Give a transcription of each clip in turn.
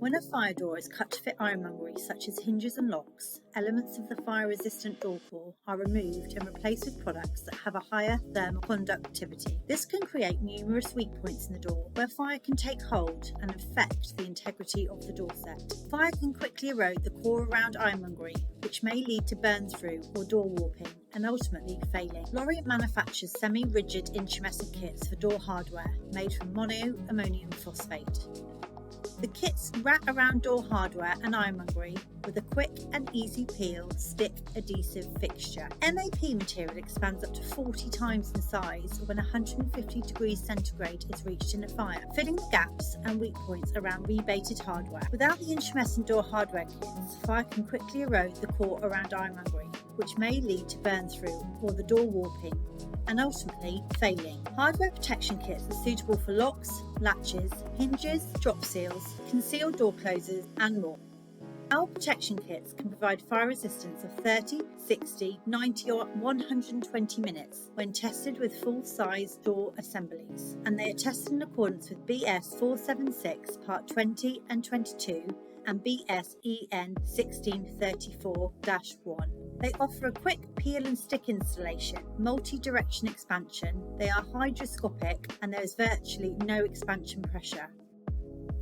When a fire door is cut to fit ironmongery such as hinges and locks, elements of the fire-resistant door core are removed and replaced with products that have a higher thermal conductivity. This can create numerous weak points in the door where fire can take hold and affect the integrity of the doorset. Fire can quickly erode the core around ironmongery, which may lead to burn through or door warping and ultimately failing. Lorient manufactures semi-rigid intumescent kits for door hardware made from monoammonium phosphate. The kits wrap around door hardware and ironmongery with a quick and easy peel stick adhesive fixture. MAP material expands up to 40 times in size when 150 degrees centigrade is reached in a fire, filling the gaps and weak points around rebated hardware. Without the intumescent door hardware kits, fire can quickly erode the core around ironmongery, which may lead to burn through or the door warping and ultimately failing. Hardware protection kits are suitable for locks, latches, hinges, drop seals, concealed door closers and more. Our protection kits can provide fire resistance of 30, 60, 90 or 120 minutes when tested with full-size door assemblies, and they are tested in accordance with BS 476 Part 20 and 22 and BS EN 1634-1. They offer a quick peel and stick installation, multi-direction expansion, they are hydroscopic and there is virtually no expansion pressure.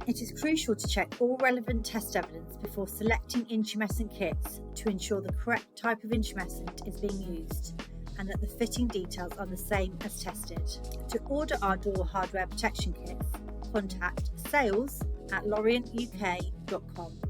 It is crucial to check all relevant test evidence before selecting intumescent kits to ensure the correct type of intumescent is being used and that the fitting details are the same as tested. To order our door hardware protection kits, contact sales@lorientuk.com.